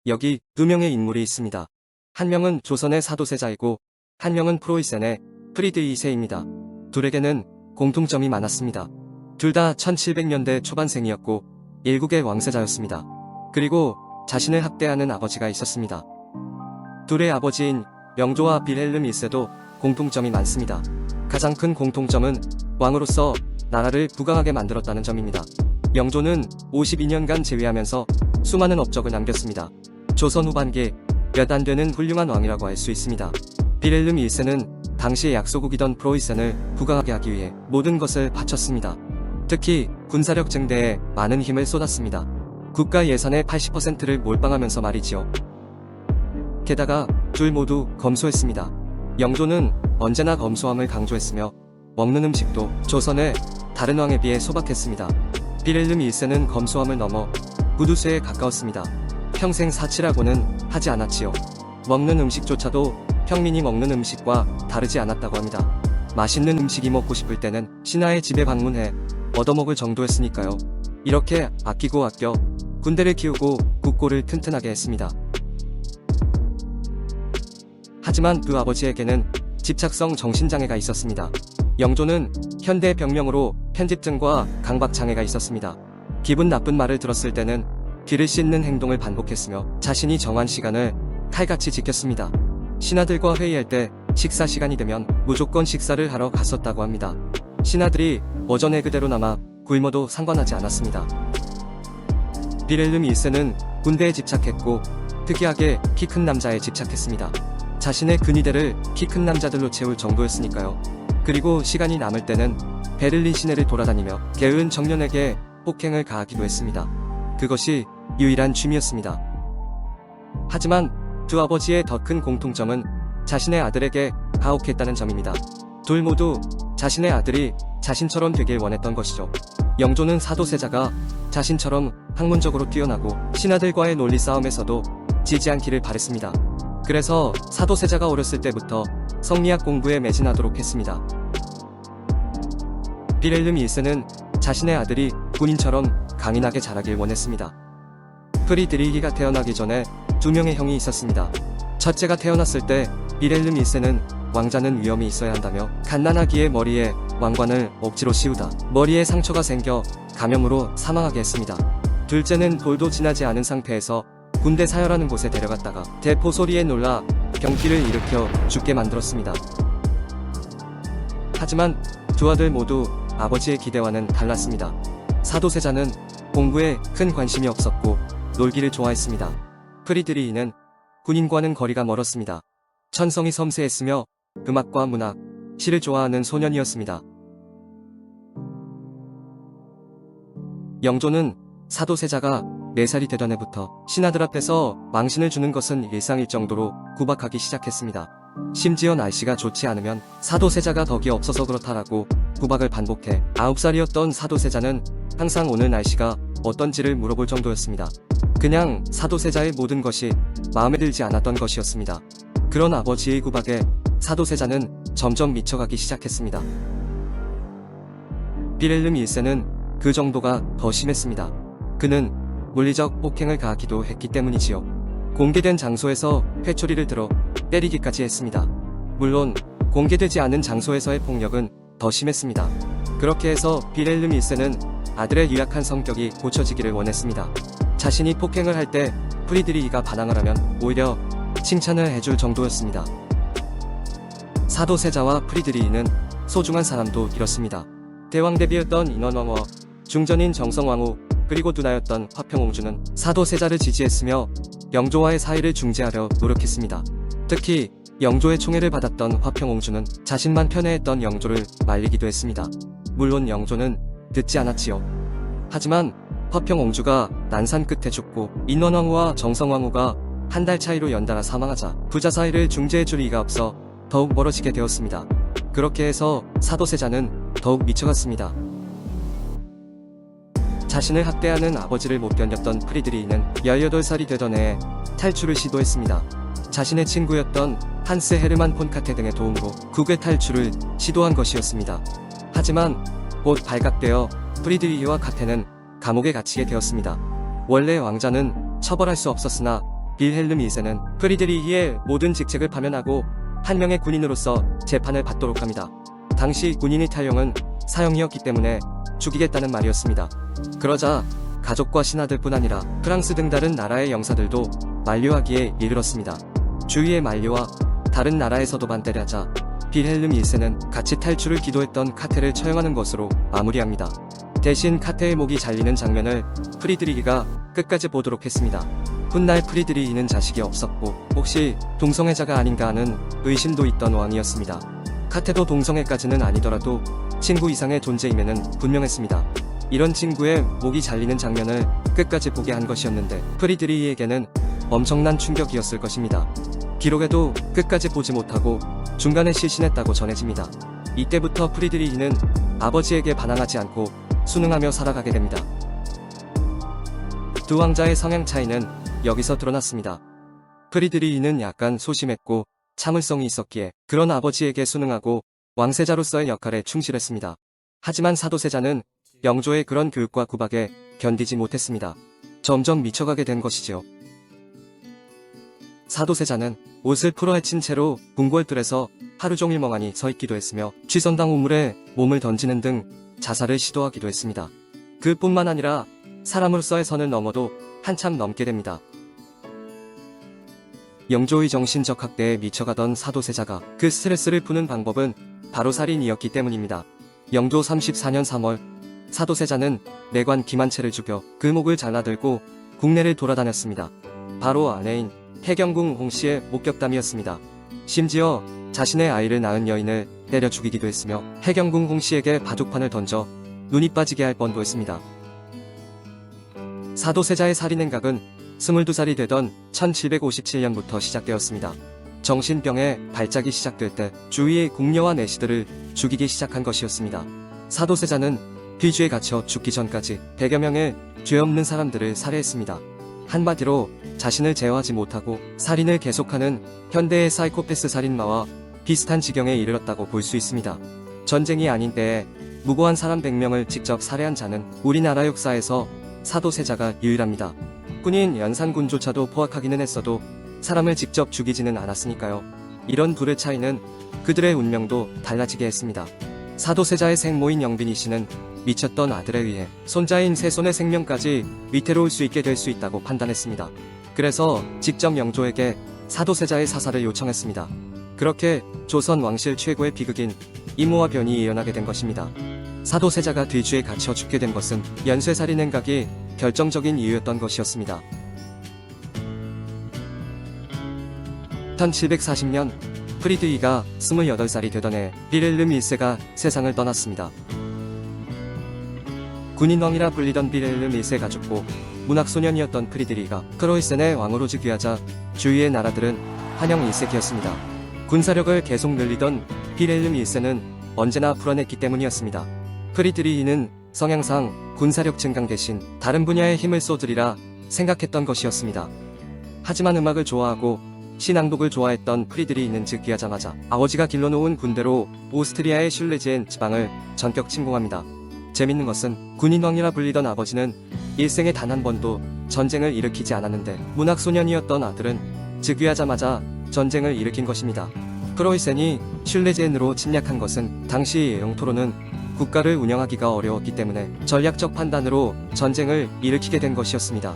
여기 두 명의 인물이 있습니다. 한 명은 조선의 사도세자이고 한 명은 프로이센의 프리드 2세입니다. 둘에게는 공통점이 많았습니다. 둘 다 1700년대 초반생이었고 일국의 왕세자였습니다. 그리고 자신을 학대하는 아버지가 있었습니다. 둘의 아버지인 영조와 빌헬름 1세도 공통점이 많습니다. 가장 큰 공통점은 왕으로서 나라를 부강하게 만들었다는 점입니다. 영조는 52년간 재위하면서 수많은 업적을 남겼습니다. 조선 후반기 몇 안 되는 훌륭한 왕이라고 할 수 있습니다. 빌헬름 1세는 당시의 약소국이던 프로이센을 부강하게 하기 위해 모든 것을 바쳤습니다. 특히 군사력 증대에 많은 힘을 쏟았습니다. 국가 예산의 80%를 몰빵하면서 말이지요. 게다가 둘 모두 검소했습니다. 영조는 언제나 검소함을 강조했으며 먹는 음식도 조선의 다른 왕에 비해 소박했습니다. 빌헬름 1세는 검소함을 넘어 구두쇠에 가까웠습니다. 평생 사치라고는 하지 않았지요. 먹는 음식조차도 평민이 먹는 음식과 다르지 않았다고 합니다. 맛있는 음식이 먹고 싶을 때는 신하의 집에 방문해 얻어먹을 정도였으니까요. 이렇게 아끼고 아껴 군대를 키우고 국고를 튼튼하게 했습니다. 하지만 그 아버지에게는 집착성 정신장애가 있었습니다. 영조는 현대 병명으로 편집증과 강박장애가 있었습니다. 기분 나쁜 말을 들었을 때는 귀를 씻는 행동을 반복했으며 자신이 정한 시간을 칼같이 지켰습니다. 신하들과 회의할 때 식사 시간이 되면 무조건 식사를 하러 갔었다고 합니다. 신하들이 오전에 그대로 남아 굶어도 상관하지 않았습니다. 빌헬름 1세는 군대에 집착했고 특이하게 키 큰 남자에 집착했습니다. 자신의 근위대를 키 큰 남자들로 채울 정도였으니까요. 그리고 시간이 남을 때는 베를린 시내를 돌아다니며 게으른 청년에게 폭행을 가하기도 했습니다. 그것이 유일한 취미였습니다. 하지만 두 아버지의 더 큰 공통점은 자신의 아들에게 가혹했다는 점입니다. 둘 모두 자신의 아들이 자신처럼 되길 원했던 것이죠. 영조는 사도세자가 자신처럼 학문적으로 뛰어나고 신하들과의 논리 싸움에서도 지지 않기를 바랬습니다. 그래서 사도세자가 어렸을 때부터 성리학 공부에 매진하도록 했습니다. 빌헬름 1세는 자신의 아들이 군인처럼 강인하게 자라길 원했습니다. 프리드리히가 태어나기 전에 두 명의 형이 있었습니다. 첫째가 태어났을 때 빌헬름 1세는 왕자는 위험이 있어야 한다며 갓난아기의 머리에 왕관을 억지로 씌우다 머리에 상처가 생겨 감염으로 사망하게 했습니다. 둘째는 돌도 지나지 않은 상태에서 군대 사열하는 곳에 데려갔다가 대포 소리에 놀라 병기를 일으켜 죽게 만들었습니다. 하지만 두 아들 모두 아버지의 기대와는 달랐습니다. 사도세자는 공부에 큰 관심이 없었고 놀기를 좋아했습니다. 프리드리히는 군인과는 거리가 멀었습니다. 천성이 섬세했으며 음악과 문학, 시를 좋아하는 소년이었습니다. 영조는 사도세자가 4살이 되던 해부터 신하들 앞에서 망신을 주는 것은 일상일 정도로 구박하기 시작했습니다. 심지어 날씨가 좋지 않으면 사도세자가 덕이 없어서 그렇다라고 구박을 반복해 9살이었던 사도세자는 항상 오늘 날씨가 어떤지를 물어볼 정도였습니다. 그냥 사도세자의 모든 것이 마음에 들지 않았던 것이었습니다. 그런 아버지의 구박에 사도세자는 점점 미쳐가기 시작했습니다. 빌헬름 1세는 그 정도가 더 심했습니다. 그는 물리적 폭행을 가하기도 했기 때문이지요. 공개된 장소에서 회초리를 들어 때리기까지 했습니다. 물론 공개되지 않은 장소에서의 폭력은 더 심했습니다. 그렇게 해서 빌헬름 1세는 아들의 유약한 성격이 고쳐지기를 원했습니다. 자신이 폭행을 할 때 프리드리히가 반항을 하면 오히려 칭찬을 해줄 정도였습니다. 사도세자와 프리드리히는 소중한 사람도 잃었습니다. 대왕대비였던 인원왕후, 중전인 정성왕후, 그리고 누나였던 화평옹주는 사도세자를 지지했으며 영조와의 사이를 중재하려 노력했습니다. 특히 영조의 총애를 받았던 화평옹주는 자신만 편애했던 영조를 말리기도 했습니다. 물론 영조는 듣지 않았지요. 하지만 화평옹주가 난산 끝에 죽고 인원왕후와 정성왕후가 한 달 차이로 연달아 사망하자 부자 사이를 중재해줄 이가 없어 더욱 멀어지게 되었습니다. 그렇게 해서 사도세자는 더욱 미쳐갔습니다. 자신을 학대하는 아버지를 못 견뎠던 프리드리히는 18살이 되던 해에 탈출을 시도했습니다. 자신의 친구였던 한스 헤르만 폰 카테 등의 도움으로 국외 탈출을 시도한 것이었습니다. 하지만 곧 발각되어 프리드리히와 카테는 감옥에 갇히게 되었습니다. 원래 왕자는 처벌할 수 없었으나 빌헬름 2세는 프리드리히의 모든 직책을 파면하고 한 명의 군인으로서 재판을 받도록 합니다. 당시 군인의 탈용은 사형이었기 때문에 죽이겠다는 말이었습니다. 그러자 가족과 신하들뿐 아니라 프랑스 등 다른 나라의 영사들도 만류하기에 이르렀습니다. 주위의 만류와 다른 나라에서도 반대를 하자 빌헬름 1세는 같이 탈출을 기도했던 카테를 처형하는 것으로 마무리합니다. 대신 카테의 목이 잘리는 장면을 프리드리히가 끝까지 보도록 했습니다. 훗날 프리드리히는 자식이 없었고 혹시 동성애자가 아닌가 하는 의심도 있던 왕이었습니다. 카테도 동성애까지는 아니더라도 친구 이상의 존재임에는 분명했습니다. 이런 친구의 목이 잘리는 장면을 끝까지 보게 한 것이었는데 프리드리히에게는 엄청난 충격이었을 것입니다. 기록에도 끝까지 보지 못하고 중간에 실신했다고 전해집니다. 이때부터 프리드리히는 아버지에게 반항하지 않고 순응하며 살아가게 됩니다. 두 왕자의 성향 차이는 여기서 드러났습니다. 프리드리히는 약간 소심했고 참을성이 있었기에 그런 아버지에게 순응하고 왕세자로서의 역할에 충실했습니다. 하지만 사도세자는 영조의 그런 교육과 구박에 견디지 못했습니다. 점점 미쳐가게 된 것이지요. 사도세자는 옷을 풀어헤친 채로 궁궐들에서 하루 종일 멍하니 서 있기도 했으며 취선당 우물에 몸을 던지는 등 자살을 시도하기도 했습니다. 그뿐만 아니라 사람으로서의 선을 넘어도 한참 넘게 됩니다. 영조의 정신적 학대에 미쳐가던 사도세자가 그 스트레스를 푸는 방법은 바로 살인이었기 때문입니다. 영조 34년 3월 사도세자는 내관 김한채를 죽여 그 목을 잘라들고 국내를 돌아다녔습니다. 바로 아내인 해경궁 홍씨의 목격담이었습니다. 심지어 자신의 아이를 낳은 여인을 때려 죽이기도 했으며 해경궁 홍씨에게 바둑판을 던져 눈이 빠지게 할 뻔도 했습니다. 사도세자의 살인 행각은 22살이 되던 1757년부터 시작되었습니다. 정신병에 발작이 시작될 때 주위의 궁녀와 내시들을 죽이기 시작한 것이었습니다. 사도세자는 귀주에 갇혀 죽기 전까지 100여 명의 죄 없는 사람들을 살해했습니다. 한마디로 자신을 제어하지 못하고 살인을 계속하는 현대의 사이코패스 살인마와 비슷한 지경에 이르렀다고 볼 수 있습니다. 전쟁이 아닌 때에 무고한 사람 100명을 직접 살해한 자는 우리나라 역사에서 사도세자가 유일합니다. 군인 연산군조차도 포악하기는 했어도 사람을 직접 죽이지는 않았으니까요. 이런 불의 차이는 그들의 운명도 달라지게 했습니다. 사도세자의 생모인 영빈이 씨는 미쳤던 아들에 의해 손자인 세손의 생명까지 위태로울 수 있게 될 수 있다고 판단했습니다. 그래서 직접 영조에게 사도세자의 사살을 요청했습니다. 그렇게 조선 왕실 최고의 비극인 이모와 변이 예언하게 된 것입니다. 사도세자가 뒤주에 갇혀 죽게 된 것은 연쇄살인 행각이 결정적인 이유였던 것이었습니다. 1740년 프리드리히가 28살이 되던 해 빌헬름 1세가 세상을 떠났습니다. 군인왕이라 불리던 빌헬름 1세가 죽고 문학소년이었던 프리드리히가 크로이센의 왕으로 즉위하자 주위의 나라들은 환영 일색이었습니다. 군사력을 계속 늘리던 빌헬름 1세는 언제나 불안했기 때문이었습니다. 프리드리히는 성향상 군사력 증강 대신 다른 분야에 힘을 쏟으리라 생각했던 것이었습니다. 하지만 음악을 좋아하고 시낭독을 좋아했던 프리드리히는 즉위하자마자 아버지가 길러놓은 군대로 오스트리아의 슐레지엔 지방을 전격 침공합니다. 재밌는 것은 군인왕이라 불리던 아버지는 일생에 단 한 번도 전쟁을 일으키지 않았는데 문학소년이었던 아들은 즉위하자마자 전쟁을 일으킨 것입니다. 크로이센이 슐레지엔으로 침략한 것은 당시 영토로는 국가를 운영하기가 어려웠기 때문에 전략적 판단으로 전쟁을 일으키게 된 것이었습니다.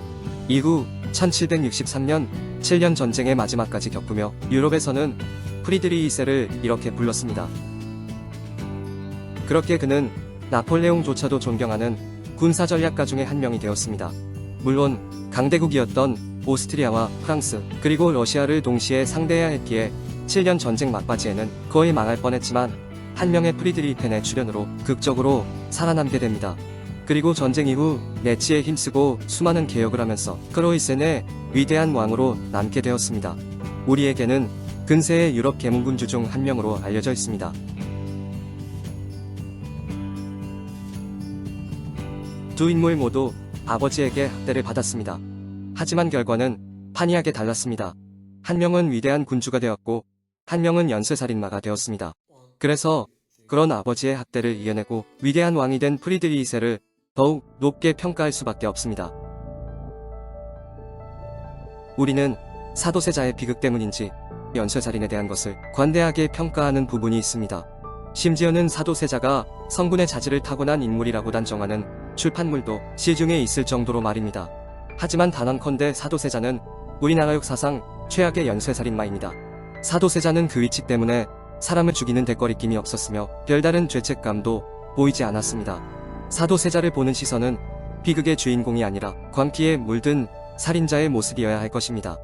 이후 1763년 7년 전쟁의 마지막까지 겪으며 유럽에서는 프리드리히 2세를 이렇게 불렀습니다. 그렇게 그는 나폴레옹조차도 존경하는 군사전략가 중에 한 명이 되었습니다. 물론 강대국이었던 오스트리아와 프랑스 그리고 러시아를 동시에 상대해야 했기에 7년 전쟁 막바지에는 거의 망할 뻔했지만 한 명의 프리드리히 펜의 출연으로 극적으로 살아남게 됩니다. 그리고 전쟁 이후 내치에 힘쓰고 수많은 개혁을 하면서 크로이센의 위대한 왕으로 남게 되었습니다. 우리에게는 근세의 유럽 계몽군주 중 한 명으로 알려져 있습니다. 두 인물 모두 아버지에게 학대를 받았습니다. 하지만 결과는 판이하게 달랐습니다. 한 명은 위대한 군주가 되었고 한 명은 연쇄살인마가 되었습니다. 그래서 그런 아버지의 학대를 이겨내고 위대한 왕이 된 프리드리히 2세를 더욱 높게 평가할 수밖에 없습니다. 우리는 사도세자의 비극 때문인지 연쇄살인에 대한 것을 관대하게 평가하는 부분이 있습니다. 심지어는 사도세자가 성군의 자질을 타고난 인물이라고 단정하는 출판물도 시중에 있을 정도로 말입니다. 하지만 단언컨대 사도세자는 우리나라 역사상 최악의 연쇄살인마입니다. 사도세자는 그 위치 때문에 사람을 죽이는 대거리낌이 없었으며 별다른 죄책감도 보이지 않았습니다. 사도세자를 보는 시선은 비극의 주인공이 아니라 광기에 물든 살인자의 모습이어야 할 것입니다.